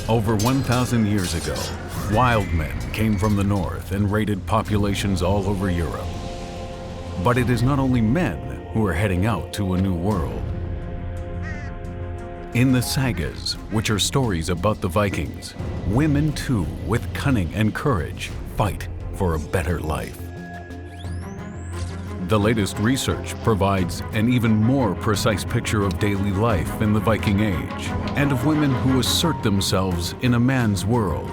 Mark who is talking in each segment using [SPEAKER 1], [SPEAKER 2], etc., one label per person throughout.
[SPEAKER 1] Over 1,000 years ago, wild men came from the north and raided populations all over Europe. But it is not only men who are heading out to a new world. In the sagas, which are stories about the Vikings, women too, with cunning and courage, fight for a better life. The latest research provides an even more precise picture of daily life in the Viking Age and of women who assert themselves in a man's world.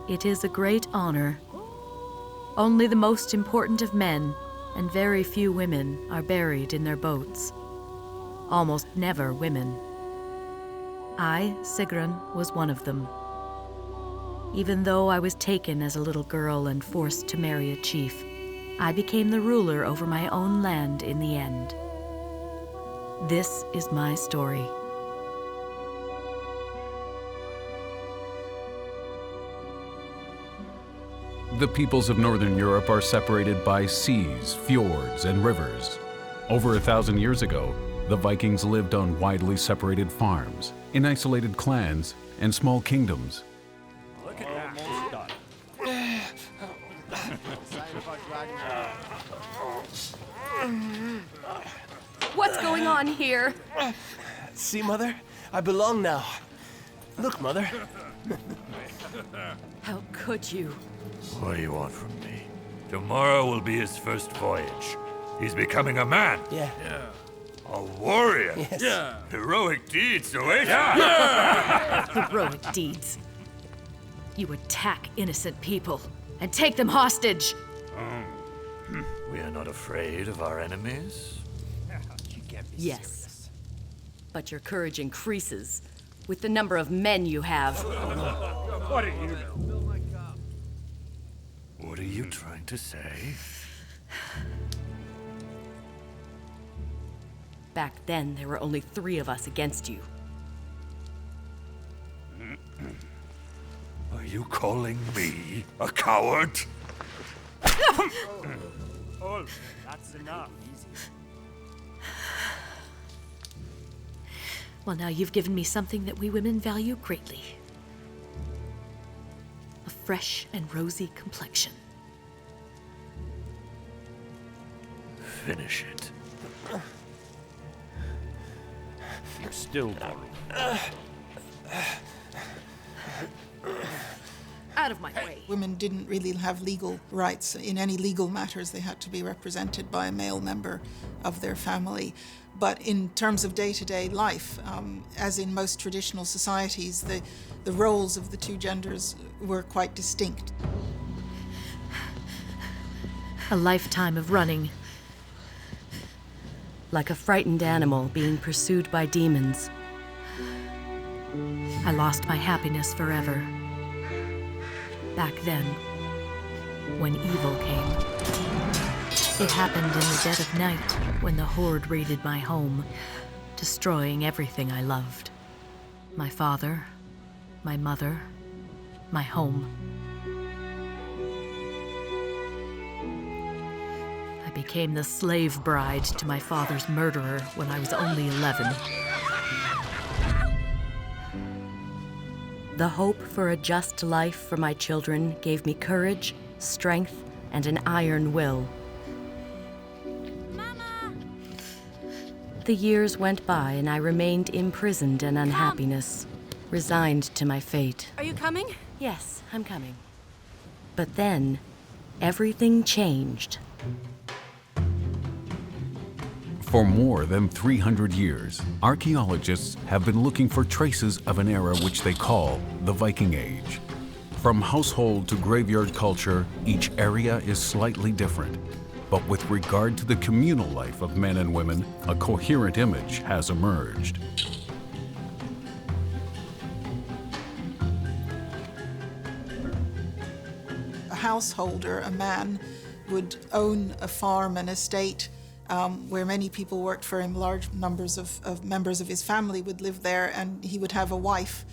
[SPEAKER 2] It is a great honor. Only the most important of men and very few women are buried in their boats. Almost never women. I, Sigrun, was one of them. Even though I was taken as a little girl and forced to marry a chief, I became the ruler over my own land in the end. This is my story.
[SPEAKER 1] The peoples of Northern Europe are separated by seas, fjords, and rivers. Over 1,000 years ago, the Vikings lived on widely separated farms, in isolated clans, and small kingdoms.
[SPEAKER 3] Look at that.
[SPEAKER 4] What's going on here?
[SPEAKER 3] See, Mother? I belong now. Look, Mother.
[SPEAKER 4] How could you?
[SPEAKER 5] What do you want from me? Tomorrow will be his first voyage. He's becoming a man.
[SPEAKER 3] Yeah.
[SPEAKER 5] A warrior.
[SPEAKER 3] Yes.
[SPEAKER 5] Yeah. Heroic deeds await.
[SPEAKER 2] Heroic deeds. You attack innocent people and take them hostage.
[SPEAKER 5] We are not afraid of our enemies.
[SPEAKER 4] Yes. But your courage increases with the number of men you have.
[SPEAKER 5] What do you know? What are you trying to say?
[SPEAKER 4] Back then, there were only 3 of us against you.
[SPEAKER 5] Are you calling me a coward?
[SPEAKER 6] Oh, that's enough.
[SPEAKER 2] Well, now you've given me something that we women value greatly. A fresh and rosy complexion.
[SPEAKER 5] Finish it.
[SPEAKER 6] You're still borrowing.
[SPEAKER 4] Out of my way.
[SPEAKER 7] Women didn't really have legal rights. In any legal matters, they had to be represented by a male member of their family. But in terms of day-to-day life, as in most traditional societies, the roles of the 2 genders were quite distinct.
[SPEAKER 2] A lifetime of running.
[SPEAKER 4] Like a frightened animal being pursued by demons.
[SPEAKER 2] I lost my happiness forever. Back then, when evil came. It happened in the dead of night when the Horde raided my home, destroying everything I loved. My father, my mother, my home. I became the slave bride to my father's murderer when I was only 11.
[SPEAKER 4] The hope for a just life for my children gave me courage, strength, and an iron will.
[SPEAKER 2] Mama!
[SPEAKER 4] The years went by and I remained imprisoned in unhappiness, resigned to my fate.
[SPEAKER 2] Are you coming?
[SPEAKER 4] Yes, I'm coming. But then, everything changed.
[SPEAKER 1] For more than 300 years, archaeologists have been looking for traces of an era which they call the Viking Age. From household to graveyard culture, each area is slightly different. But with regard to the communal life of men and women, a coherent image has emerged.
[SPEAKER 7] householder, a man, would own a farm, an estate, where many people worked for him. Large numbers of members of his family would live there, and he would have a wife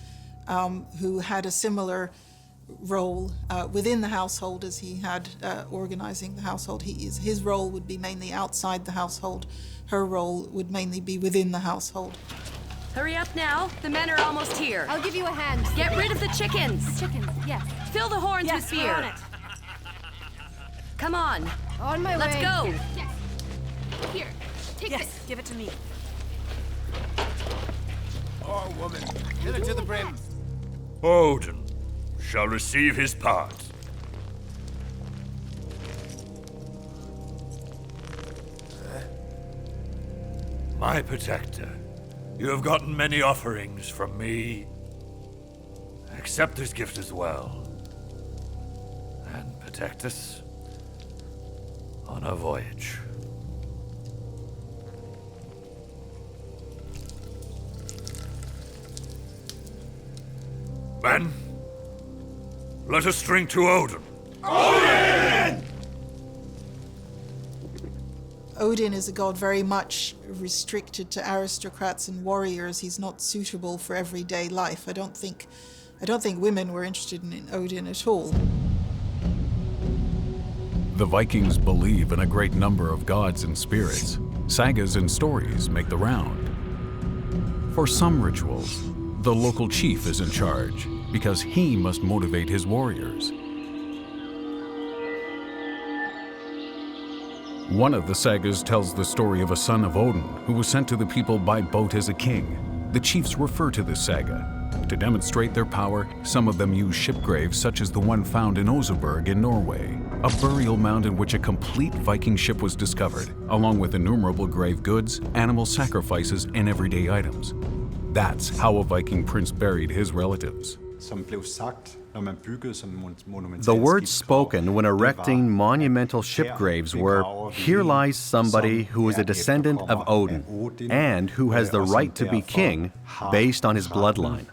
[SPEAKER 7] who had a similar role within the household as he had organizing the household. His role would be mainly outside the household. Her role would mainly be within the household.
[SPEAKER 4] Hurry up now. The men are almost here.
[SPEAKER 8] I'll give you a hand.
[SPEAKER 4] Get rid of the chickens.
[SPEAKER 8] Chickens, yes.
[SPEAKER 4] Fill the horns
[SPEAKER 8] Yes,
[SPEAKER 4] with
[SPEAKER 8] we're
[SPEAKER 4] beer.
[SPEAKER 8] on it.
[SPEAKER 4] Come on.
[SPEAKER 8] On my
[SPEAKER 4] Let's
[SPEAKER 8] way.
[SPEAKER 4] go.
[SPEAKER 8] Yes. Here, take
[SPEAKER 9] Yes,
[SPEAKER 8] this.
[SPEAKER 9] give it to me.
[SPEAKER 3] Oh, woman, fill it to the brim.
[SPEAKER 5] Odin shall receive his part. My protector, you have gotten many offerings from me. Accept this gift as well. And protect us on our voyage. Men, let us drink to Odin.
[SPEAKER 7] Odin is a god very much restricted to aristocrats and warriors. He's not suitable for everyday life. I don't think women were interested in Odin at all.
[SPEAKER 1] The Vikings believe in a great number of gods and spirits. Sagas and stories make the round. For some rituals, the local chief is in charge because he must motivate his warriors. One of the sagas tells the story of a son of Odin who was sent to the people by boat as a king. The chiefs refer to this saga. To demonstrate their power, some of them use ship graves such as the one found in Oseberg in Norway, a burial mound in which a complete Viking ship was discovered, along with innumerable grave goods, animal sacrifices, and everyday items. That's how a Viking prince buried his relatives.
[SPEAKER 10] The words spoken when erecting monumental ship graves were, "Here lies somebody who is a descendant of Odin, and who has the right to be king based on his bloodline."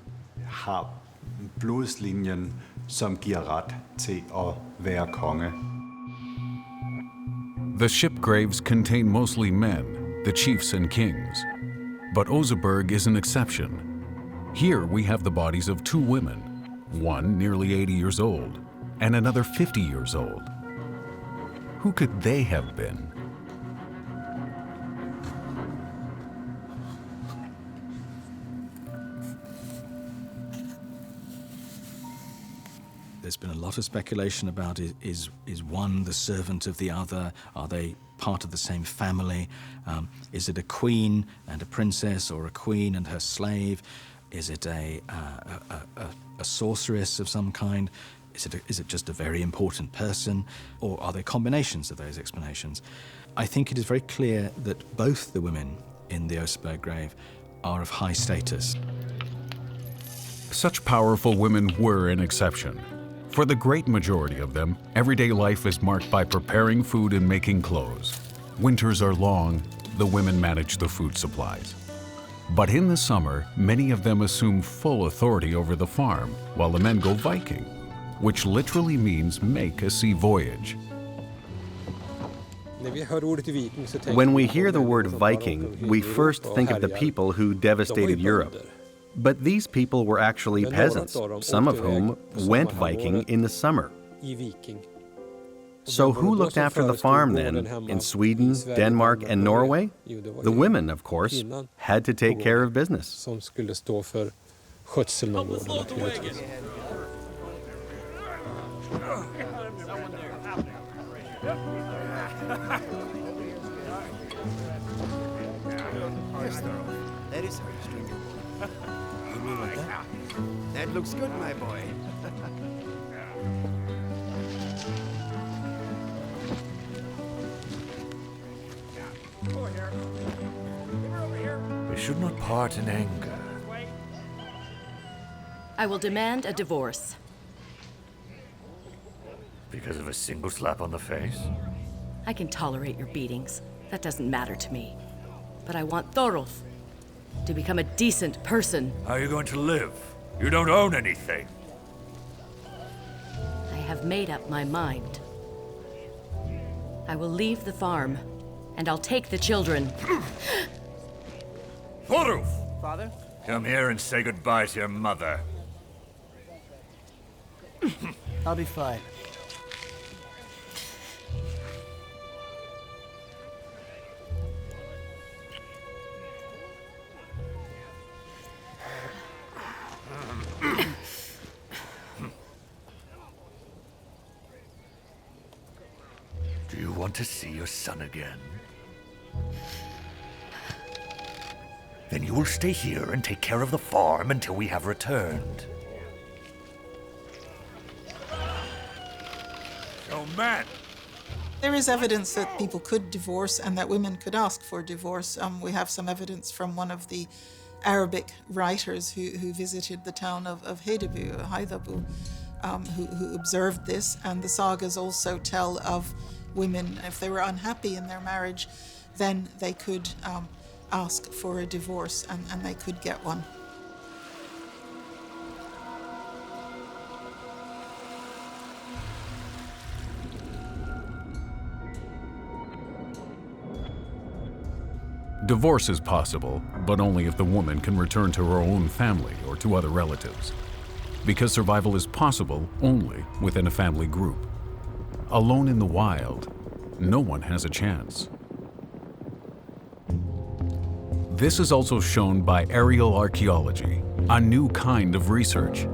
[SPEAKER 1] The ship graves contain mostly men, the chiefs and kings. But Oseberg is an exception. Here we have the bodies of two women, one nearly 80 years old, and another 50 years old. Who could they have been?
[SPEAKER 11] There's been a lot of speculation about is one the servant of the other? Are they part of the same family? Is it a queen and a princess, or a queen and her slave? Is it a sorceress of some kind? Is it just a very important person? Or are there combinations of those explanations? I think it is very clear that both the women in the Oseberg grave are of high status.
[SPEAKER 1] Such powerful women were an exception. For the great majority of them, everyday life is marked by preparing food and making clothes. Winters are long, the women manage the food supplies. But in the summer, many of them assume full authority over the farm, while the men go Viking, which literally means make a sea voyage.
[SPEAKER 10] When we hear the word Viking, we first think of the people who devastated Europe. But these people were actually peasants, some of whom went Viking in the summer. So who looked after the farm then, in Sweden, Denmark, and Norway? The women, of course, had to take care of business.
[SPEAKER 3] That is how you string your bow. You mean like that? That looks good, my boy.
[SPEAKER 5] We should not part in anger.
[SPEAKER 4] I will demand a divorce.
[SPEAKER 5] Because of a single slap on the face?
[SPEAKER 4] I can tolerate your beatings. That doesn't matter to me. But I want Thorolf to become a decent person.
[SPEAKER 5] How are you going to live? You don't own anything.
[SPEAKER 4] I have have made up my mind. I will leave the farm, and I'll take the children.
[SPEAKER 5] Thorulf!
[SPEAKER 3] Father?
[SPEAKER 5] Come here and say goodbye to your mother.
[SPEAKER 3] I'll be fine.
[SPEAKER 5] Do you want to see your son again? Then you will stay here and take care of the farm until we have returned. Oh, man!
[SPEAKER 7] There is evidence that people could divorce and that women could ask for divorce. We have some evidence from one of the Arabic writers who visited the town of Heidabu, who observed this. And the sagas also tell of women, if they were unhappy in their marriage, then they could ask for a divorce and they could get one.
[SPEAKER 1] Divorce is possible, but only if the woman can return to her own family or to other relatives. Because survival is possible only within a family group. Alone in the wild, no one has a chance. This is also shown by aerial archaeology, a new kind of research.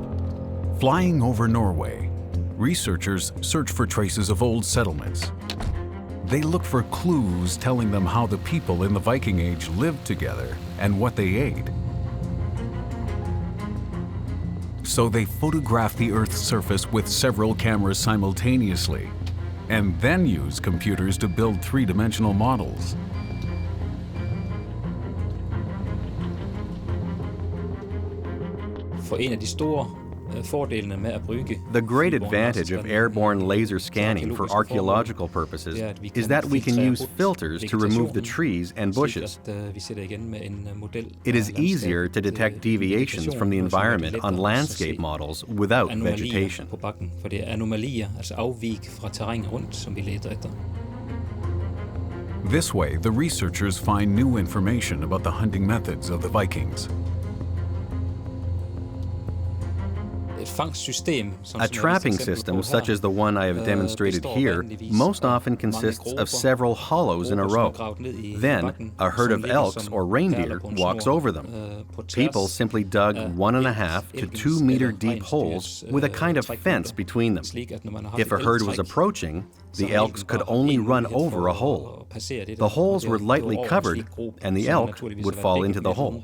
[SPEAKER 1] Flying over Norway, researchers search for traces of old settlements. They look for clues telling them how the people in the Viking Age lived together and what they ate. So they photograph the Earth's surface with several cameras simultaneously, and then use computers to build three-dimensional models.
[SPEAKER 10] The great advantage of airborne laser scanning for archaeological purposes is that we can use filters to remove the trees and bushes. It is easier to detect deviations from the environment on landscape models without vegetation.
[SPEAKER 1] This way, the researchers find new information about the hunting methods of the Vikings.
[SPEAKER 10] A trapping system such as the one I have demonstrated here most often consists of several hollows in a row. Then, a herd of elks or reindeer walks over them. People simply dug 1.5 to 2 meter deep holes with a kind of fence between them. If a herd was approaching, the elks could only run over a hole. The holes were lightly covered, and the elk would fall into the hole.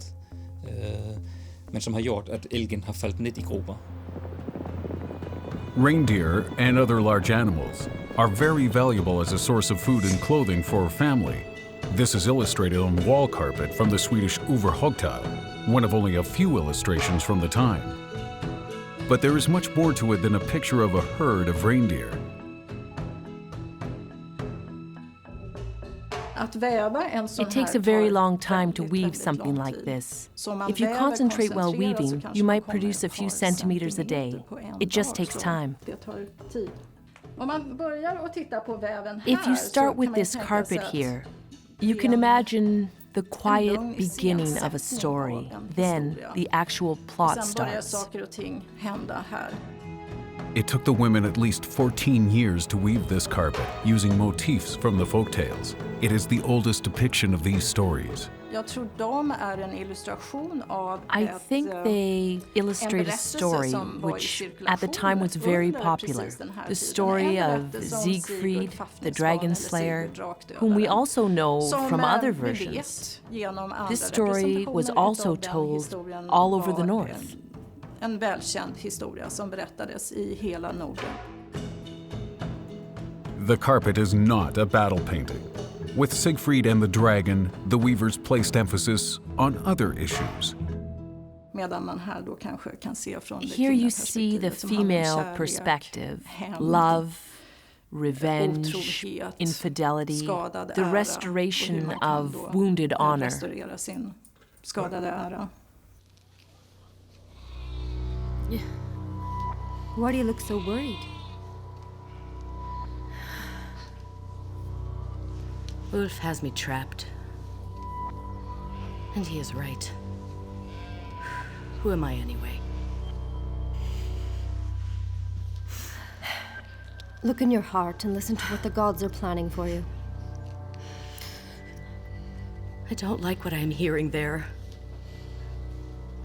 [SPEAKER 1] Reindeer and other large animals are very valuable as a source of food and clothing for a family. This is illustrated on the wall carpet from the Swedish Överhogtile, one of only a few illustrations from the time. But there is much more to it than a picture of a herd of reindeer.
[SPEAKER 9] It takes a very long time to weave something like this. If you concentrate while weaving, you might produce a few centimeters a day. It just takes time. If you start with this carpet here, you can imagine the quiet beginning of a story. Then the actual plot starts.
[SPEAKER 1] It took the women at least 14 years to weave this carpet, using motifs from the folktales. It is the oldest depiction of these stories.
[SPEAKER 9] I think they illustrate a story which at the time was very popular. The story of Siegfried, the dragon slayer, whom we also know from other versions. This story was also told all over the north.
[SPEAKER 12] En välkänd historia som berättades i hela Norden.
[SPEAKER 1] The carpet is not a battle painting. With Siegfried and the dragon, the weavers placed emphasis on other issues.
[SPEAKER 9] Here you see the female perspective, love, revenge, infidelity, the restoration of wounded honor.
[SPEAKER 13] Why do you look so worried?
[SPEAKER 4] Ulf has me trapped. And he is right. Who am I anyway?
[SPEAKER 13] Look in your heart and listen to what the gods are planning for you.
[SPEAKER 4] I don't like what I am hearing there.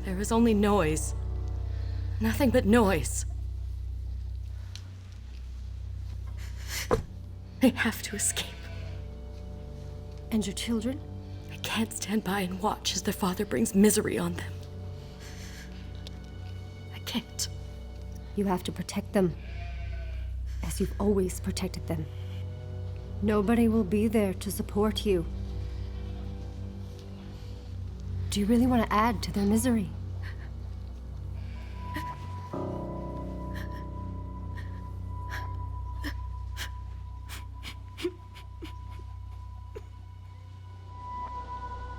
[SPEAKER 4] There is only noise. Nothing but noise. I have to escape.
[SPEAKER 13] And your children?
[SPEAKER 4] I can't stand by and watch as their father brings misery on them. I can't.
[SPEAKER 13] You have to protect them, as you've always protected them. Nobody will be there to support you. Do you really want to add to their misery?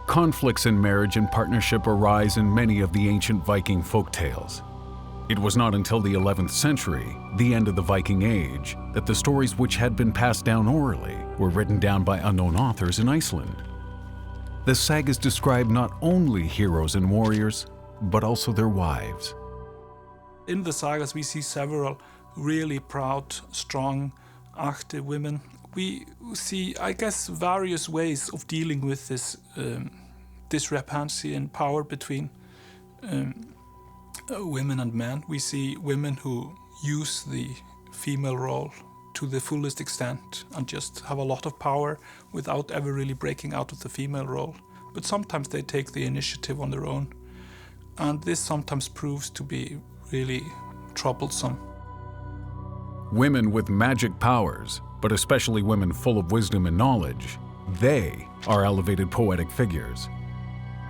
[SPEAKER 1] Conflicts in marriage and partnership arise in many of the ancient Viking folktales. It was not until the 11th century, the end of the Viking Age, that the stories which had been passed down orally were written down by unknown authors in Iceland. The sagas describe not only heroes and warriors, but also their wives.
[SPEAKER 14] In the sagas, we see several really proud, strong, active women. We see, I guess, various ways of dealing with this discrepancy in power between women and men. We see women who use the female role to the fullest extent and just have a lot of power without ever really breaking out of the female role. But sometimes they take the initiative on their own. And this sometimes proves to be really troublesome.
[SPEAKER 1] Women with magic powers, but especially women full of wisdom and knowledge, they are elevated poetic figures.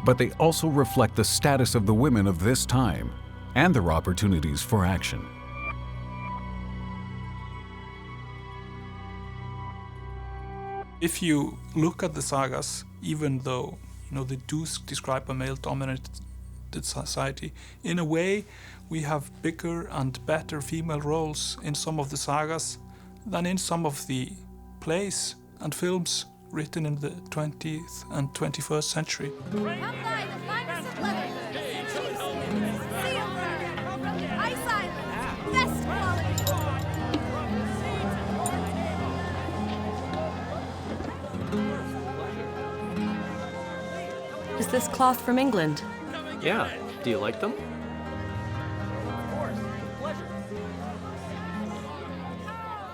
[SPEAKER 1] But they also reflect the status of the women of this time and their opportunities for action.
[SPEAKER 14] If you look at the sagas, even though they do describe a male-dominated society, in a way we have bigger and better female roles in some of the sagas than in some of the plays and films written in the 20th and 21st century.
[SPEAKER 8] Come by the finest of leather. Iceland, best
[SPEAKER 4] Is this cloth from England?
[SPEAKER 15] Yeah. Do you like them?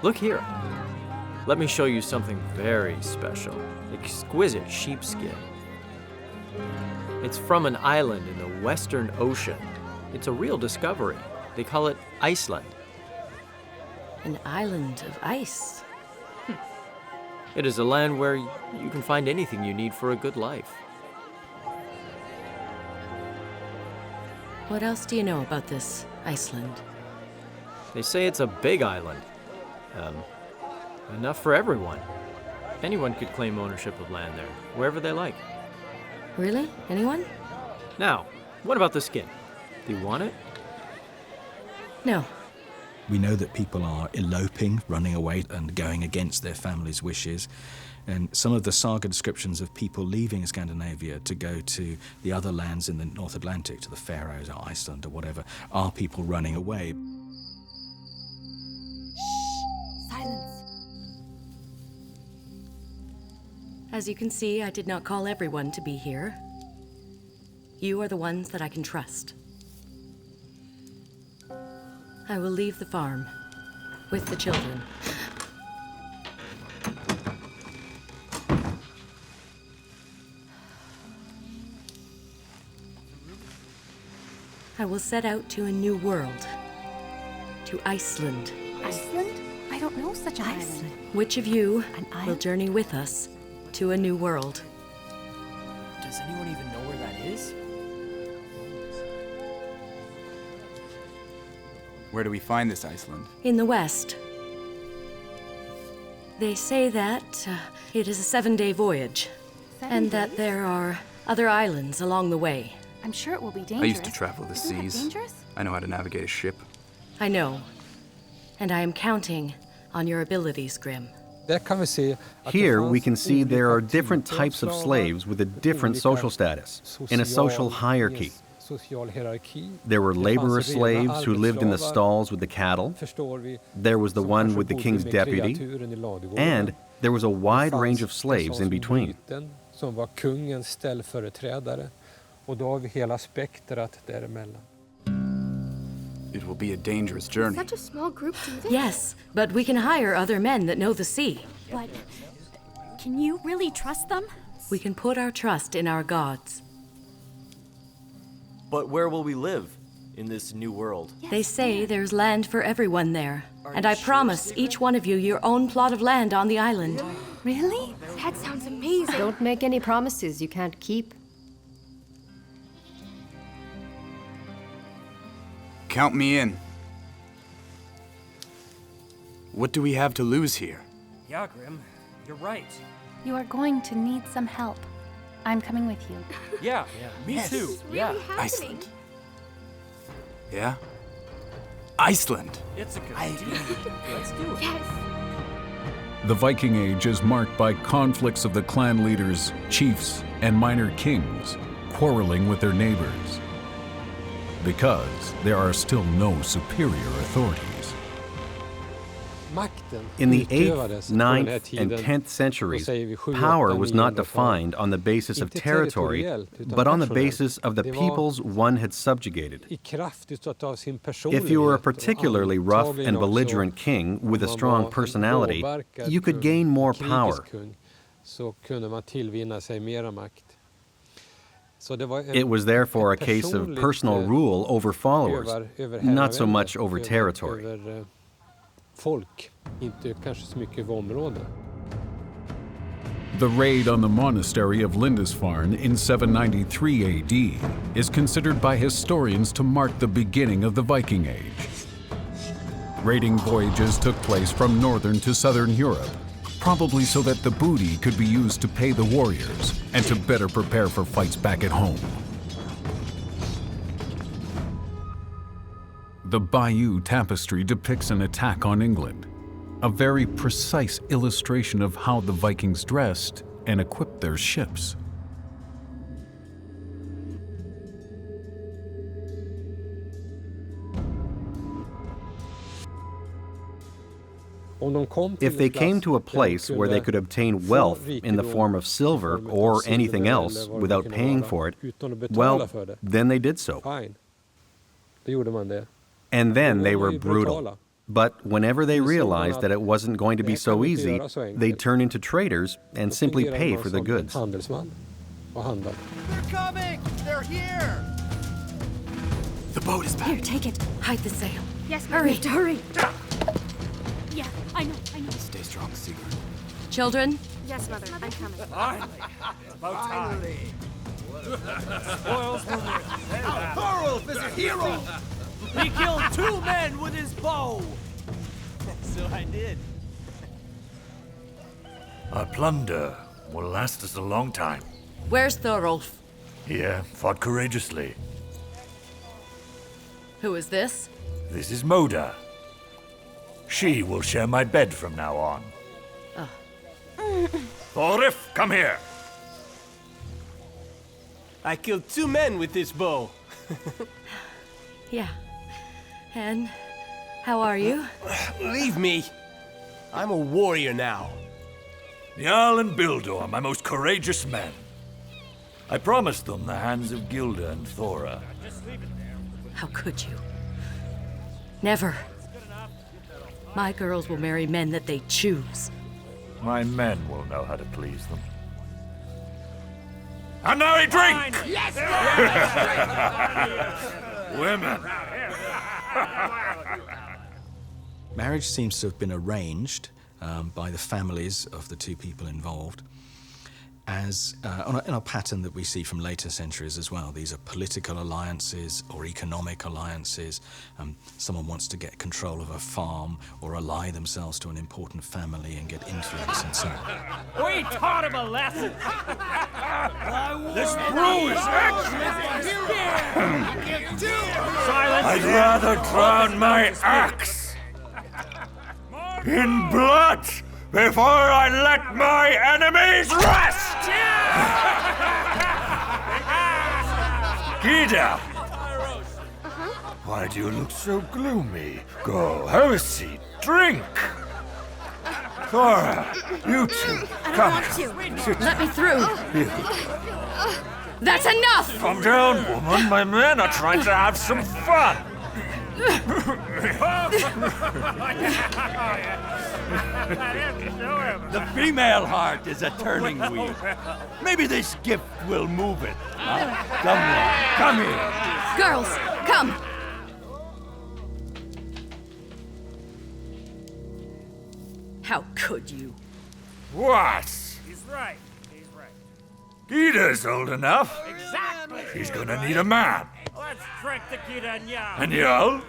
[SPEAKER 15] Look here. Let me show you something very special. Exquisite sheepskin. It's from an island in the Western Ocean. It's a real discovery. They call it Iceland.
[SPEAKER 4] An island of ice?
[SPEAKER 15] It is a land where you can find anything you need for a good life.
[SPEAKER 4] What else do you know about this Iceland?
[SPEAKER 15] They say it's a big island. Enough for everyone. Anyone could claim ownership of land there, wherever they like.
[SPEAKER 4] Really? Anyone?
[SPEAKER 15] Now, what about the skin? Do you want it?
[SPEAKER 4] No.
[SPEAKER 11] We know that people are eloping, running away and going against their family's wishes. And some of the saga descriptions of people leaving Scandinavia to go to the other lands in the North Atlantic, to the Faroes or Iceland or whatever, are people running away.
[SPEAKER 13] Silence.
[SPEAKER 4] As you can see, I did not call everyone to be here. You are the ones that I can trust. I will leave the farm with the children. I will set out to a new world. To Iceland.
[SPEAKER 13] Iceland? I don't know such an island.
[SPEAKER 4] Which of you will journey with us to a new world?
[SPEAKER 15] Does anyone even know where that is?
[SPEAKER 16] Where do we find this Iceland?
[SPEAKER 4] In the west. They say that it is a 7-day voyage. And that there are other islands along the way.
[SPEAKER 8] I'm sure it will be dangerous.
[SPEAKER 16] I used to travel the
[SPEAKER 8] Isn't that
[SPEAKER 16] seas.
[SPEAKER 8] dangerous?
[SPEAKER 16] I know how to navigate a ship.
[SPEAKER 4] I know. And I am counting on your abilities, Grim.
[SPEAKER 10] Here we can see there are different types of slaves with a different social status, in a social hierarchy. There were laborer slaves who lived in the stalls with the cattle. There was the one with the king's deputy. And there was a wide range of slaves in between.
[SPEAKER 16] It will be a dangerous journey.
[SPEAKER 8] Such a small group do this.
[SPEAKER 4] Yes, but we can hire other men that know the sea.
[SPEAKER 8] But can you really trust them?
[SPEAKER 4] We can put our trust in our gods.
[SPEAKER 17] But where will we live in this new world?
[SPEAKER 4] They say there's land for everyone there. And I promise each one of you your own plot of land on the island.
[SPEAKER 8] Really? That sounds amazing.
[SPEAKER 13] Don't make any promises you can't keep.
[SPEAKER 16] Count me in. What do we have to lose here?
[SPEAKER 6] Yeah, Grim, you're right.
[SPEAKER 8] You are going to need some help. I'm coming with you.
[SPEAKER 6] Yeah, me too.
[SPEAKER 8] Yeah.
[SPEAKER 16] Iceland. Yeah? Iceland!
[SPEAKER 6] It's a good idea. Let's do it.
[SPEAKER 8] Yes.
[SPEAKER 1] The Viking Age is marked by conflicts of the clan leaders, chiefs, and minor kings quarreling with their neighbors, because there are still no superior authorities.
[SPEAKER 10] In the 8th, 9th, and 10th centuries, power was not defined on the basis of territory, but on the basis of the peoples one had subjugated. If you were a particularly rough and belligerent king with a strong personality, you could gain more power. It was therefore a case of personal rule over followers, not so much over territory.
[SPEAKER 1] The raid on the monastery of Lindisfarne in 793 AD is considered by historians to mark the beginning of the Viking Age. Raiding voyages took place from northern to southern Europe, probably so that the booty could be used to pay the warriors and to better prepare for fights back at home. The Bayeux Tapestry depicts an attack on England, a very precise illustration of how the Vikings dressed and equipped their ships.
[SPEAKER 10] If they came to a place where they could obtain wealth in the form of silver or anything else without paying for it, well, then they did so. And then they were brutal. But whenever they realized that it wasn't going to be so easy, they'd turn into traders and simply pay for the goods.
[SPEAKER 18] They're coming! They're here!
[SPEAKER 16] The boat is back.
[SPEAKER 4] Here, take it. Hide the sail.
[SPEAKER 8] Yes,
[SPEAKER 4] Hurry, hurry.
[SPEAKER 8] Yeah, I know.
[SPEAKER 16] Stay strong, Sigrun.
[SPEAKER 4] Children?
[SPEAKER 8] Yes, Mother, I'm coming.
[SPEAKER 6] Finally! About time.
[SPEAKER 18] Thorolf is a hero! He killed 2 men with his bow!
[SPEAKER 17] So I did.
[SPEAKER 5] Our plunder will last us a long time.
[SPEAKER 4] Where's Thorolf?
[SPEAKER 5] Here, fought courageously.
[SPEAKER 4] Who is this?
[SPEAKER 5] This is Moda. She will share my bed from now on. Thorif, come here.
[SPEAKER 3] I killed 2 men with this bow.
[SPEAKER 4] Yeah. And how are you?
[SPEAKER 3] Leave me. I'm a warrior now.
[SPEAKER 5] Jarl and Bildor, my most courageous men. I promised them the hands of Gilda and Thora.
[SPEAKER 4] How could you? Never. My girls will marry men that they choose.
[SPEAKER 5] My men will know how to please them. And now a drink!
[SPEAKER 18] Yes!
[SPEAKER 5] Women!
[SPEAKER 11] Marriage seems to have been arranged by the families of the 2 people involved as in a pattern that we see from later centuries as well. These are political alliances or economic alliances. Someone wants to get control of a farm or ally themselves to an important family and get influence and so on.
[SPEAKER 6] We taught him a lesson!
[SPEAKER 5] This brew is
[SPEAKER 6] Silence!
[SPEAKER 5] I'd rather drown my axe in blood before I let my enemies rest! Gita! Why do you look so gloomy? Go, have a seat, drink! Thora, you two, come.
[SPEAKER 4] Let me through.
[SPEAKER 5] You.
[SPEAKER 4] That's enough!
[SPEAKER 5] Calm down, woman. My men are trying to have some fun.
[SPEAKER 18] The female heart is a turning wheel. Maybe this gift will move it. Come here.
[SPEAKER 4] Girls, come! How could you?
[SPEAKER 5] What?
[SPEAKER 6] He's right. He's right.
[SPEAKER 5] Gita's old enough.
[SPEAKER 6] Exactly.
[SPEAKER 5] She's gonna need a man.
[SPEAKER 6] Let's trick the Gita and Yoav.
[SPEAKER 5] And Yoav?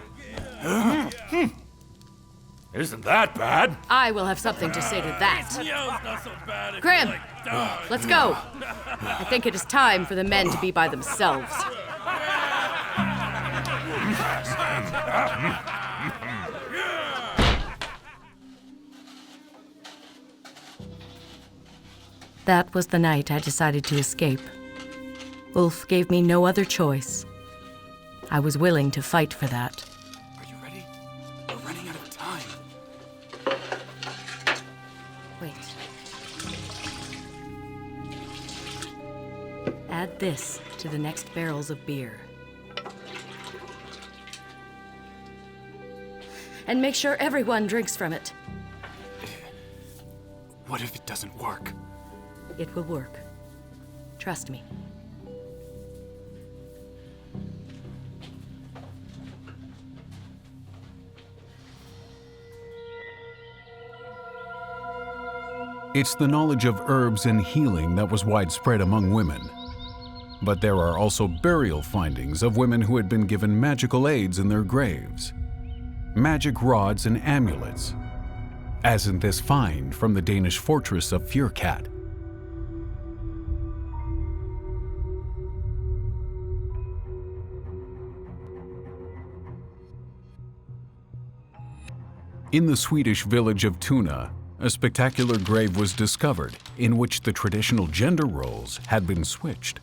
[SPEAKER 5] Isn't that bad?
[SPEAKER 4] I will have something to say to that.
[SPEAKER 6] Yoav's not so bad.
[SPEAKER 4] Grim, let's go. I think it is time for the men to be by themselves. That was the night I decided to escape. Ulf gave me no other choice. I was willing to fight for that.
[SPEAKER 16] Are you ready? We're running out of time.
[SPEAKER 4] Wait. Add this to the next barrels of beer. And make sure everyone drinks from it.
[SPEAKER 16] What if it doesn't work?
[SPEAKER 4] It will work. Trust me.
[SPEAKER 1] It's the knowledge of herbs and healing that was widespread among women. But there are also burial findings of women who had been given magical aids in their graves. Magic rods and amulets, as in this find from the Danish fortress of Fyrkat. In the Swedish village of Tuna, a spectacular grave was discovered in which the traditional gender roles had been switched.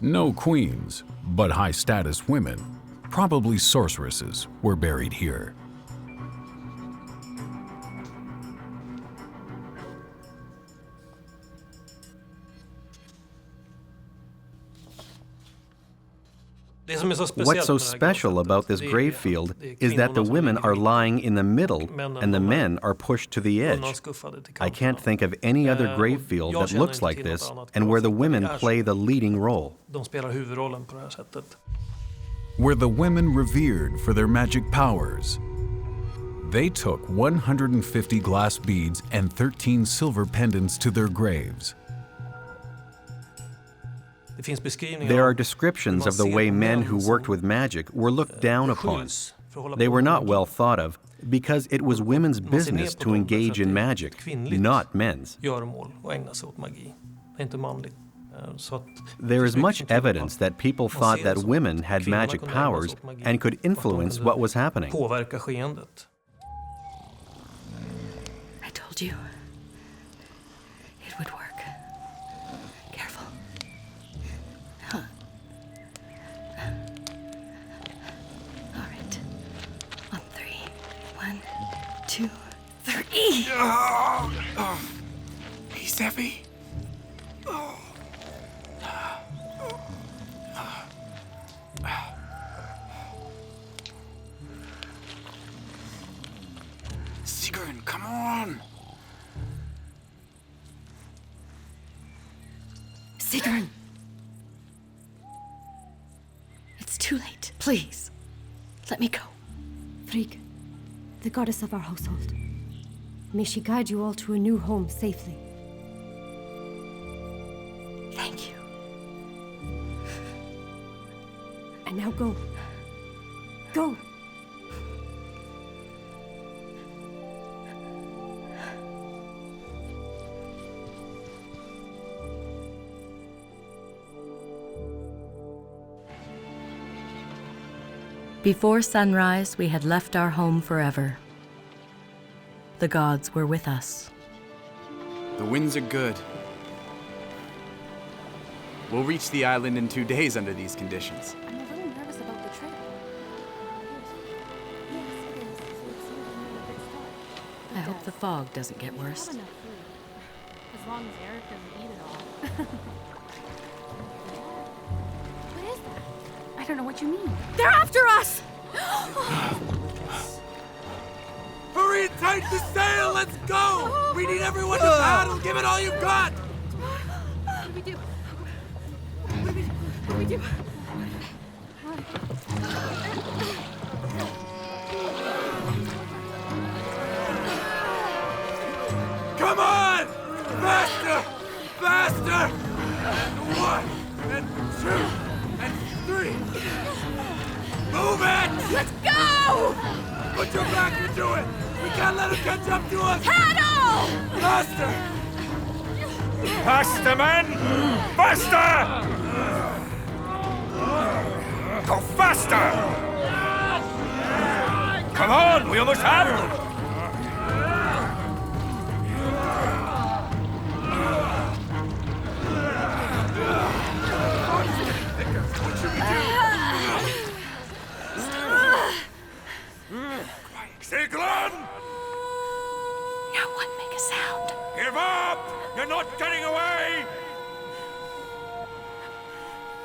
[SPEAKER 1] No queens, but high-status women, probably sorceresses, were buried here.
[SPEAKER 10] What's so special about this grave field is that the women are lying in the middle and the men are pushed to the edge. I can't think of any other grave field that looks like this and where the women play the leading role.
[SPEAKER 1] Were the women revered for their magic powers? They took 150 glass beads and 13 silver pendants to their graves.
[SPEAKER 10] There are descriptions of the way men who worked with magic were looked down upon. They were not well thought of because it was women's business to engage in magic, not men's. There is much evidence that people thought that women had magic powers and could influence what was happening.
[SPEAKER 4] I told you. It would work. Careful. Huh. All right. On three. 1, 2, 3.
[SPEAKER 16] He's heavy. Sigrun, come on!
[SPEAKER 4] Sigrun! It's too late. Please, let me go.
[SPEAKER 13] Frigg, the goddess of our household, may she guide you all to a new home safely.
[SPEAKER 4] Thank you.
[SPEAKER 13] And now go. Go!
[SPEAKER 4] Before sunrise, we had left our home forever. The gods were with us.
[SPEAKER 16] The winds are good. We'll reach the island in 2 days under these conditions.
[SPEAKER 8] I'm a little nervous about the trip.
[SPEAKER 4] I hope the fog doesn't get worse.
[SPEAKER 8] As long as Eric doesn't eat it all. What is that? I don't know what you mean. They're after us!
[SPEAKER 18] Hurry and tighten the sail! Let's go! We need everyone to paddle! Give it all you've got!
[SPEAKER 8] What do we do? What do we do?
[SPEAKER 18] Come on! Faster! Faster! 1 and 2 and 3. Move it!
[SPEAKER 8] Let's go!
[SPEAKER 18] Put your back into it! We can't let him catch up to us!
[SPEAKER 8] Paddle!
[SPEAKER 18] Faster!
[SPEAKER 5] Faster, men! Faster! Go faster! Come on, we almost have them!
[SPEAKER 18] What should we do?
[SPEAKER 5] Sigrun!
[SPEAKER 4] No one make a sound.
[SPEAKER 5] Give up! You're not getting away!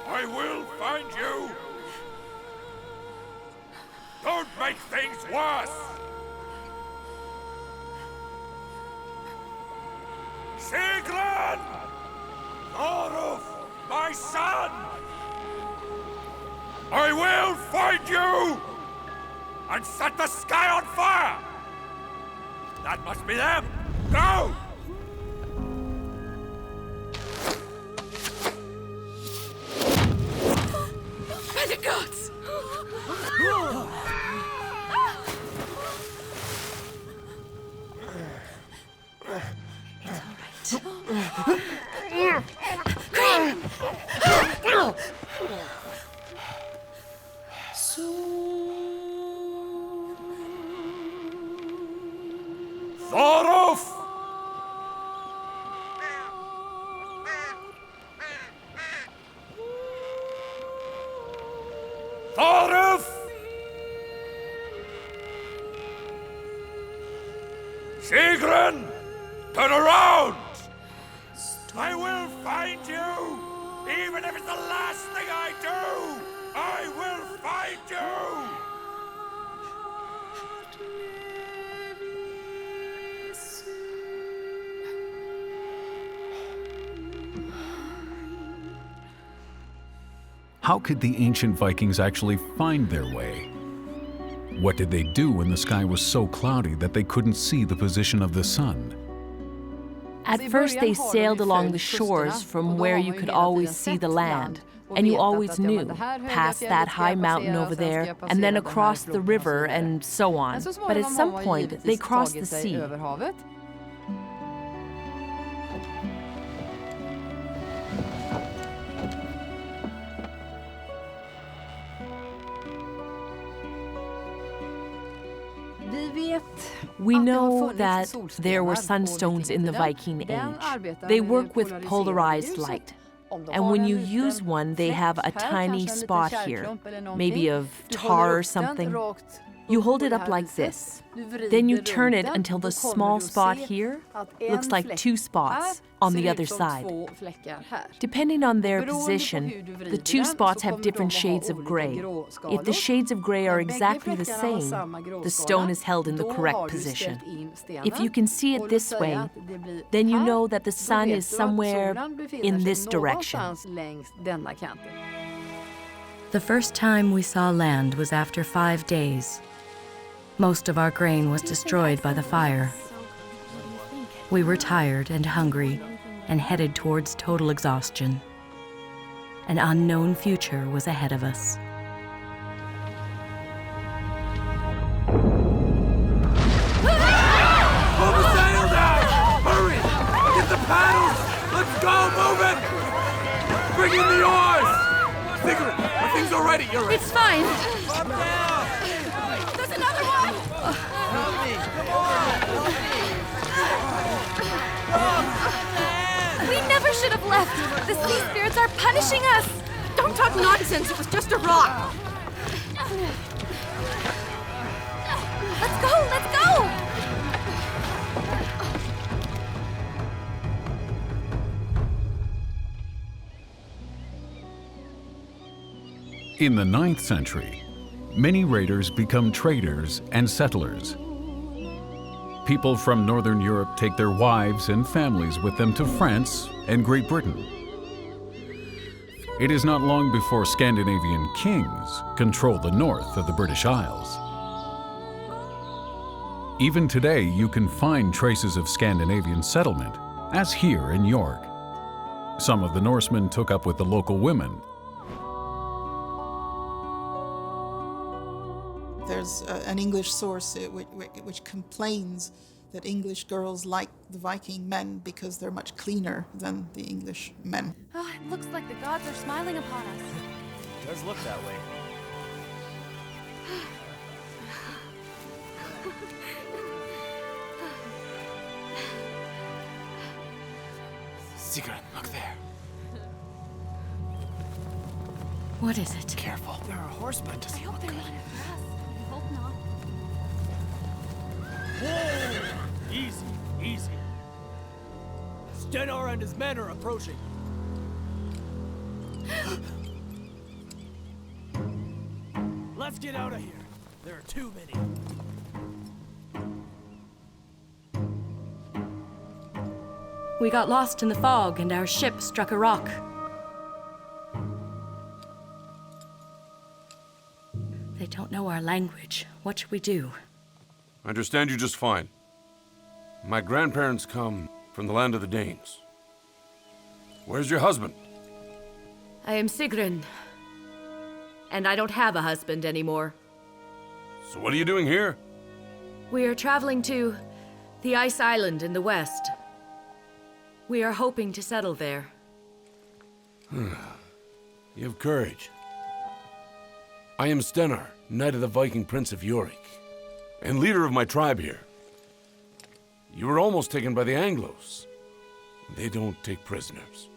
[SPEAKER 5] I will find you! Don't make things worse! Sigrun! Yoav, my son! I will find you! And set the sky on fire! That must be them! Go!
[SPEAKER 8] By the gods! It's all right.
[SPEAKER 5] Thorolf! Thorolf! Sigrun! Turn around! I will find you! Even if it's the last thing I do! I will find you!
[SPEAKER 1] How could the ancient Vikings actually find their way? What did they do when the sky was so cloudy that they couldn't see the position of the sun?
[SPEAKER 9] At first, they sailed along the shores from where you could always see the land, and you always knew, past that high mountain over there, and then across the river, and so on. But at some point, they crossed the sea. We know that there were sunstones in the Viking Age. They work with polarized light. And when you use one, they have a tiny spot here, maybe of tar or something. You hold it up like this. Then you turn it until the small spot here looks like 2 spots on the other side. Depending on their position, the 2 spots have different shades of gray. If the shades of gray are exactly the same, the stone is held in the correct position. If you can see it this way, then you know that the sun is somewhere in this direction.
[SPEAKER 4] The first time we saw land was after 5 days. Most of our grain was destroyed by the fire. We were tired and hungry and headed towards total exhaustion. An unknown future was ahead of us.
[SPEAKER 18] Pull the sail down! Hurry! Get the paddles! Let's go! Move it! Bring in the oars! Sigrun, are things all ready? You're ready.
[SPEAKER 8] It's fine.
[SPEAKER 18] Up down!
[SPEAKER 8] There's another one!
[SPEAKER 18] Help me! Come on!
[SPEAKER 19] left! The sea spirits are punishing us!
[SPEAKER 20] Don't talk nonsense, it was just a rock!
[SPEAKER 19] Let's go, let's go!
[SPEAKER 1] In the 9th century, many raiders become traders and settlers. People from Northern Europe take their wives and families with them to France and Great Britain. It is not long before Scandinavian kings control the north of the British Isles. Even today, you can find traces of Scandinavian settlement, as here in York. Some of the Norsemen took up with the local women.
[SPEAKER 7] There's an English source which complains that English girls like the Viking men because they're much cleaner than the English men.
[SPEAKER 19] Oh, it looks like the gods are smiling upon us.
[SPEAKER 17] It does look that way.
[SPEAKER 16] Sigrun, look there.
[SPEAKER 4] What is it?
[SPEAKER 16] Careful. There are horsemen.
[SPEAKER 19] I hope they're not after us. I hope not.
[SPEAKER 6] Whoa! Easy, easy. Stenar and his men are approaching. Let's get out of here. There are too many.
[SPEAKER 4] We got lost in the fog and our ship struck a rock. They don't know our language. What should we do?
[SPEAKER 5] I understand you just fine. My grandparents come from the land of the Danes. Where's your husband?
[SPEAKER 2] I am Sigrun. And I don't have a husband anymore.
[SPEAKER 5] So what are you doing here?
[SPEAKER 2] We are traveling to the Ice Island in the west. We are hoping to settle there.
[SPEAKER 5] You have courage. I am Stenar, Knight of the Viking Prince of Yorick, and leader of my tribe here. You were almost taken by the Anglos. They don't take prisoners.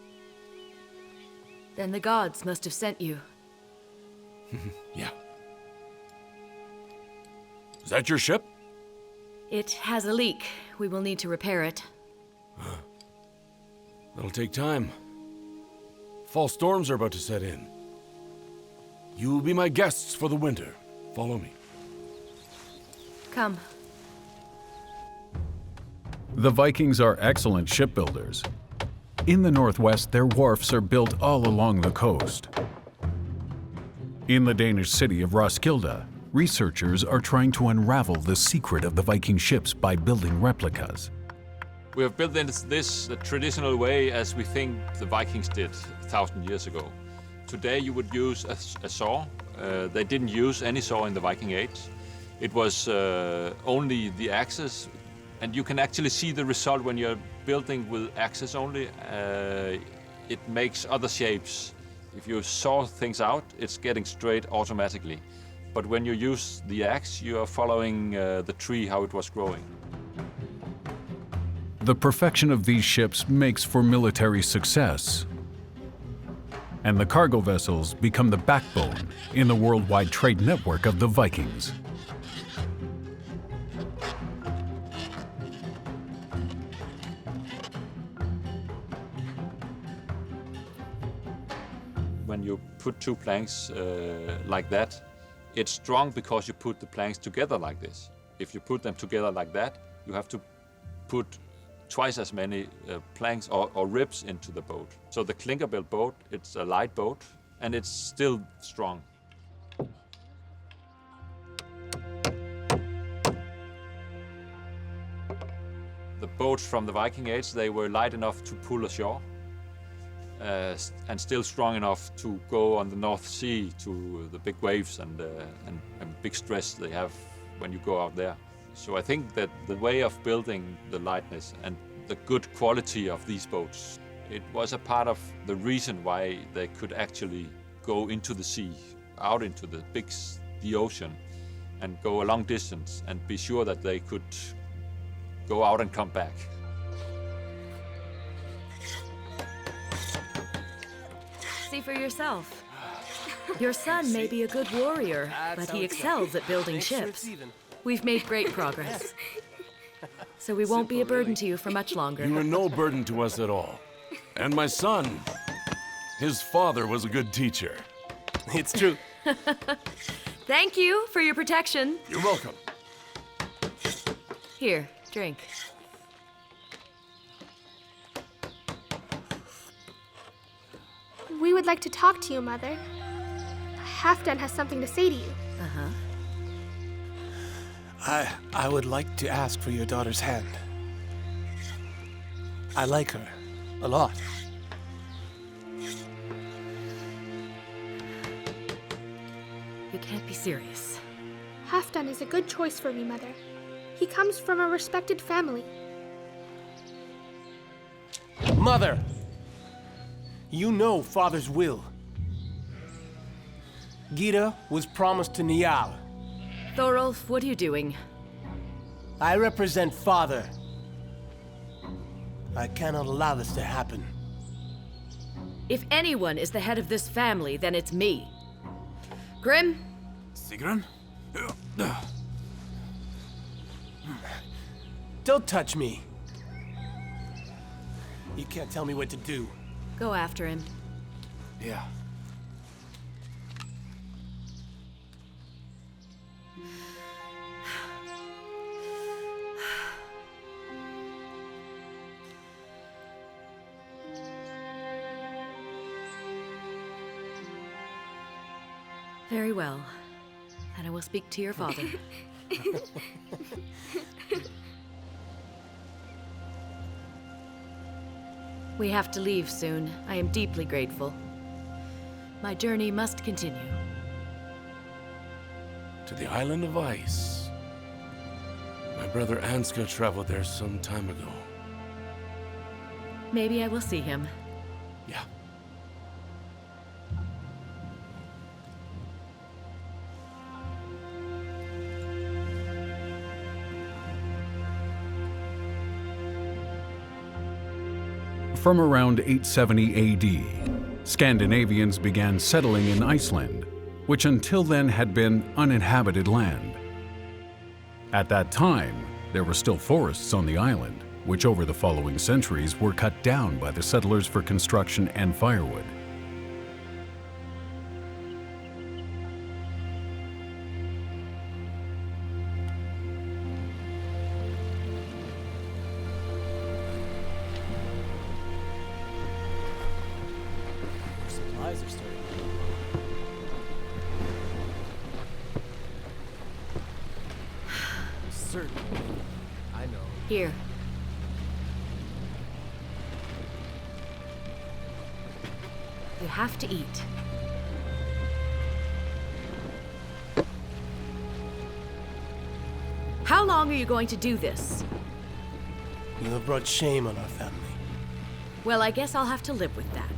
[SPEAKER 2] Then the gods must have sent you.
[SPEAKER 5] Yeah. Is that your ship?
[SPEAKER 2] It has a leak. We will need to repair it.
[SPEAKER 5] That'll take time. Fall storms are about to set in. You will be my guests for the winter. Follow me.
[SPEAKER 2] Come.
[SPEAKER 1] The Vikings are excellent shipbuilders. In the northwest, their wharfs are built all along the coast. In the Danish city of Roskilde, researchers are trying to unravel the secret of the Viking ships by building replicas.
[SPEAKER 21] We have built this the traditional way as we think the Vikings did 1,000 years ago. Today you would use a saw. They didn't use any saw in the Viking Age. It was only the axes, and you can actually see the result when you're building with axes only. It makes other shapes. If you saw things out, it's getting straight automatically. But when you use the axe, you are following the tree, how it was growing.
[SPEAKER 1] The perfection of these ships makes for military success. And the cargo vessels become the backbone in the worldwide trade network of the Vikings.
[SPEAKER 21] When you put two planks like that, it's strong because you put the planks together like this. If you put them together like that, you have to put twice as many planks or ribs into the boat. So the clinker-built boat, it's a light boat, and it's still strong. The boats from the Viking Age, they were light enough to pull ashore, and still strong enough to go on the North Sea to the big waves and big stress they have when you go out there. So I think that the way of building the lightness and the good quality of these boats, it was a part of the reason why they could actually go into the sea, out into the ocean, and go a long distance and be sure that they could go out and come back.
[SPEAKER 2] See for yourself. Your son may be a good warrior, but he excels at building ships. We've made great progress. So we won't be a burden to you for much longer.
[SPEAKER 5] You are no burden to us at all. And my son, his father was a good teacher.
[SPEAKER 3] It's true.
[SPEAKER 2] Thank you for your protection.
[SPEAKER 5] You're welcome.
[SPEAKER 2] Here, drink.
[SPEAKER 12] We would like to talk to you, Mother. Halfdan has something to say to you.
[SPEAKER 2] Uh-huh.
[SPEAKER 3] I would like to ask for your daughter's hand. I like her a lot.
[SPEAKER 2] You can't be serious.
[SPEAKER 12] Halfdan is a good choice for me, Mother. He comes from a respected family.
[SPEAKER 3] Mother! You know Father's will. Gita was promised to Niall.
[SPEAKER 2] Thorolf, what are you doing?
[SPEAKER 3] I represent Father. I cannot allow this to happen.
[SPEAKER 2] If anyone is the head of this family, then it's me. Grim?
[SPEAKER 5] Sigrun?
[SPEAKER 3] Don't touch me. You can't tell me what to do.
[SPEAKER 2] Go after him.
[SPEAKER 3] Yeah.
[SPEAKER 2] Very well. And I will speak to your father. We have to leave soon. I am deeply grateful. My journey must continue.
[SPEAKER 5] To the island of ice. My brother Ansgar traveled there some time ago.
[SPEAKER 2] Maybe I will see him.
[SPEAKER 5] Yeah.
[SPEAKER 1] From around 870 AD, Scandinavians began settling in Iceland, which until then had been uninhabited land. At that time, there were still forests on the island, which over the following centuries were cut down by the settlers for construction and firewood.
[SPEAKER 17] Supplies are starting. Certainly. I know.
[SPEAKER 2] Here. You have to eat. How long are you going to do this?
[SPEAKER 3] You have brought shame on our family.
[SPEAKER 2] Well, I guess I'll have to live with that.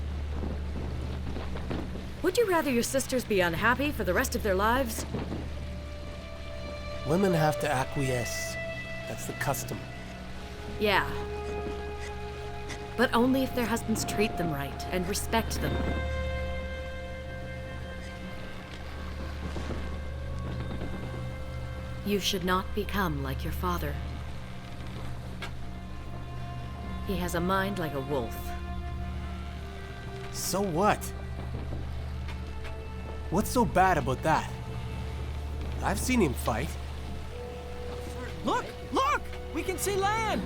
[SPEAKER 2] Would you rather your sisters be unhappy for the rest of their lives?
[SPEAKER 3] Women have to acquiesce. That's the custom.
[SPEAKER 2] Yeah. But only if their husbands treat them right and respect them. You should not become like your father. He has a mind like a wolf.
[SPEAKER 3] So what? What's so bad about that? I've seen him fight.
[SPEAKER 6] Look! Look! We can see land!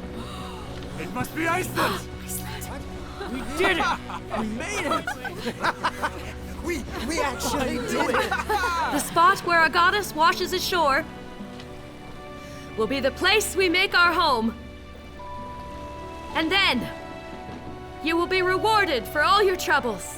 [SPEAKER 18] It must be Iceland!
[SPEAKER 6] We did it! We made it!
[SPEAKER 18] We actually did it!
[SPEAKER 2] The spot where a goddess washes ashore will be the place we make our home. And then, you will be rewarded for all your troubles.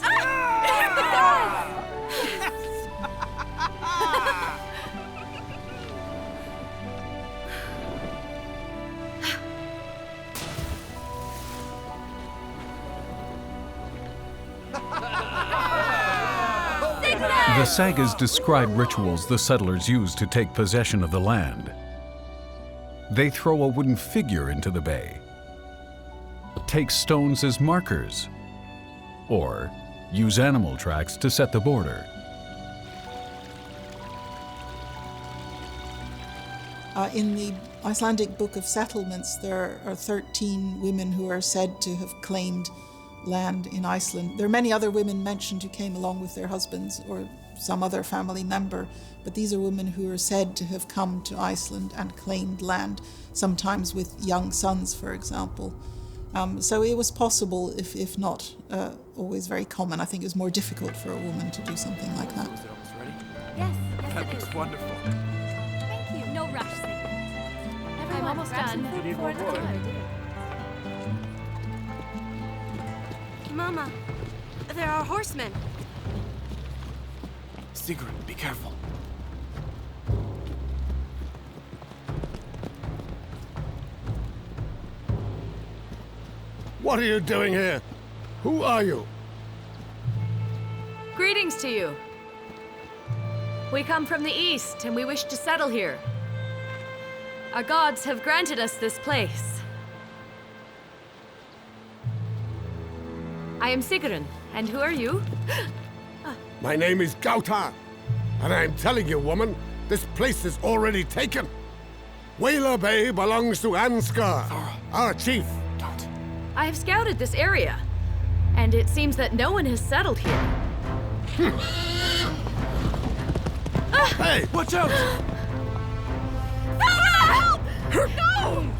[SPEAKER 1] The sagas describe rituals the settlers use to take possession of the land. They throw a wooden figure into the bay, take stones as markers, or use animal tracks to set the border.
[SPEAKER 7] In the Icelandic Book of Settlements, there are 13 women who are said to have claimed land in Iceland. There are many other women mentioned who came along with their husbands or some other family member, but these are women who are said to have come to Iceland and claimed land, sometimes with young sons, for example. So it was possible, if not always very common. I think it was more difficult for a woman to do something like that.
[SPEAKER 17] Is it almost ready?
[SPEAKER 19] Yes,
[SPEAKER 18] That
[SPEAKER 19] it
[SPEAKER 18] looks
[SPEAKER 19] is.
[SPEAKER 18] wonderful.
[SPEAKER 19] Thank you. No rush, Sigrun. I'm almost done.
[SPEAKER 17] You need more wood.
[SPEAKER 20] Mama, there are horsemen.
[SPEAKER 3] Sigrun, be careful.
[SPEAKER 14] What are you doing here? Who are you?
[SPEAKER 2] Greetings to you. We come from the east, and we wish to settle here. Our gods have granted us this place. I am Sigrun, and who are you?
[SPEAKER 14] My name is Gauta, and I'm telling you, woman, this place is already taken. Whaler Bay belongs to Ansgar, our chief.
[SPEAKER 2] I have scouted this area, and it seems that no one has settled here.
[SPEAKER 14] Hey,
[SPEAKER 3] watch out!
[SPEAKER 20] Help! No!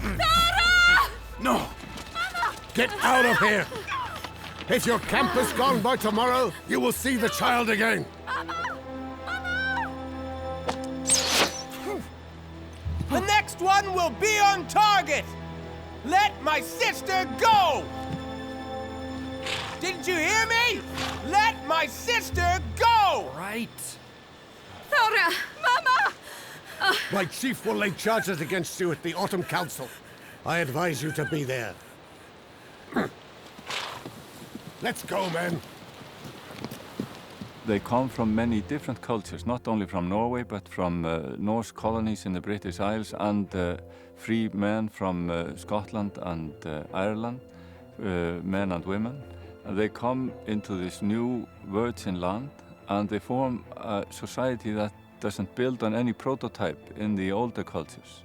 [SPEAKER 20] Sarah!
[SPEAKER 3] No!
[SPEAKER 14] get out of here! If your camp is gone by tomorrow, you will see the child again.
[SPEAKER 3] The next one will be on target! Let my sister go! Didn't you hear me? Let my sister go!
[SPEAKER 16] Right.
[SPEAKER 20] Thora! Mama!
[SPEAKER 14] My chief will lay charges against you at the Autumn Council. I advise you to be there. Let's go, men.
[SPEAKER 22] They come from many different cultures, not only from Norway, but from Norse colonies in the British Isles and free men from Scotland and Ireland, men and women. And they come into this new virgin land, and they form a society that doesn't build on any prototype in the older cultures.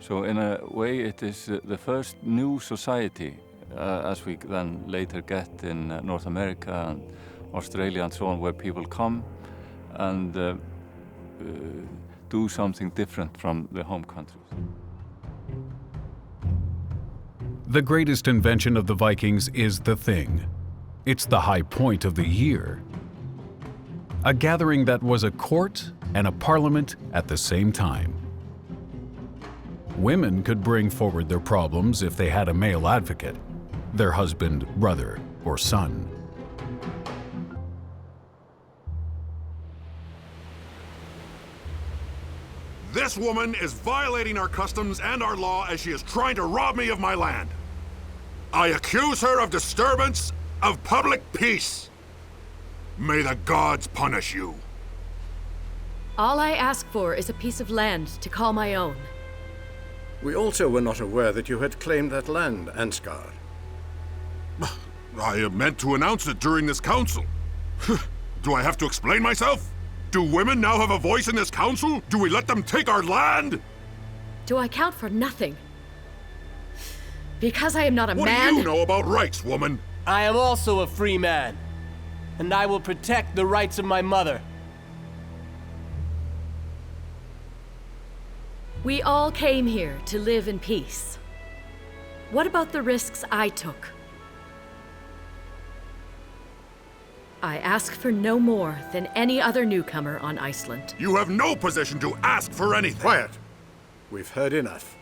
[SPEAKER 22] So in a way, it is the first new society, as we then later get in North America and Australia and so on, where people come and do something different from their home countries.
[SPEAKER 1] The greatest invention of the Vikings is the Thing. It's the high point of the year. A gathering that was a court and a parliament at the same time. Women could bring forward their problems if they had a male advocate, their husband, brother, or son.
[SPEAKER 5] This woman is violating our customs and our law as she is trying to rob me of my land. I accuse her of disturbance of public peace. May the gods punish you.
[SPEAKER 2] All I ask for is a piece of land to call my own.
[SPEAKER 14] We also were not aware that you had claimed that land, Ansgar.
[SPEAKER 5] I meant to announce it during this council. Do I have to explain myself? Do women now have a voice in this council? Do we let them take our land?
[SPEAKER 2] Do I count for nothing? Because I am not a man?
[SPEAKER 5] What do you know about rights, woman?
[SPEAKER 3] I am also a free man, and I will protect the rights of my mother.
[SPEAKER 2] We all came here to live in peace. What about the risks I took? I ask for no more than any other newcomer on Iceland.
[SPEAKER 5] You have no position to ask for anything.
[SPEAKER 14] Quiet. We've heard enough.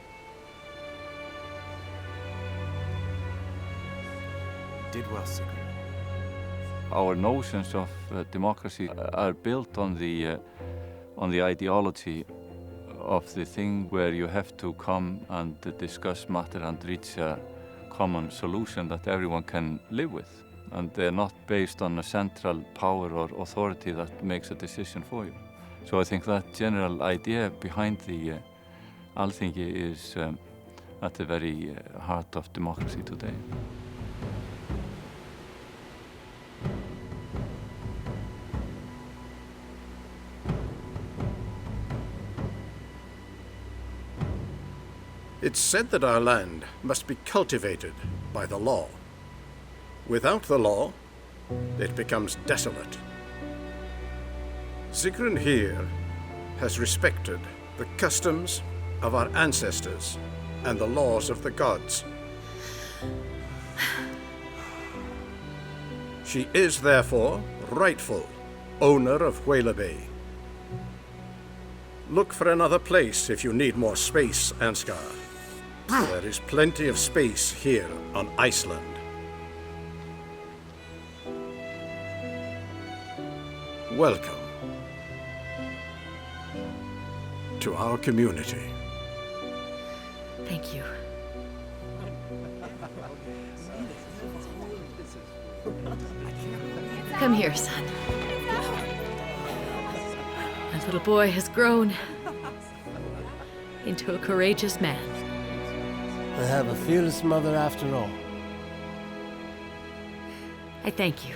[SPEAKER 3] Did well, Sigrun.
[SPEAKER 22] Our notions of democracy are built on the ideology of the thing where you have to come and discuss matter and reach a common solution that everyone can live with. And they're not based on a central power or authority that makes a decision for you. So I think that general idea behind the Alþingi is at the very heart of democracy today.
[SPEAKER 11] It's said that our land must be cultivated by the law. Without the law, it becomes desolate. Sigrun here has respected the customs of our ancestors and the laws of the gods. She is therefore rightful owner of Whaler Bay. Look for another place if you need more space, Ansgar. There is plenty of space here on Iceland. Welcome to our community.
[SPEAKER 2] Thank you. Come here, son. My little boy has grown into a courageous man.
[SPEAKER 6] I have a fearless mother after all.
[SPEAKER 2] I thank you.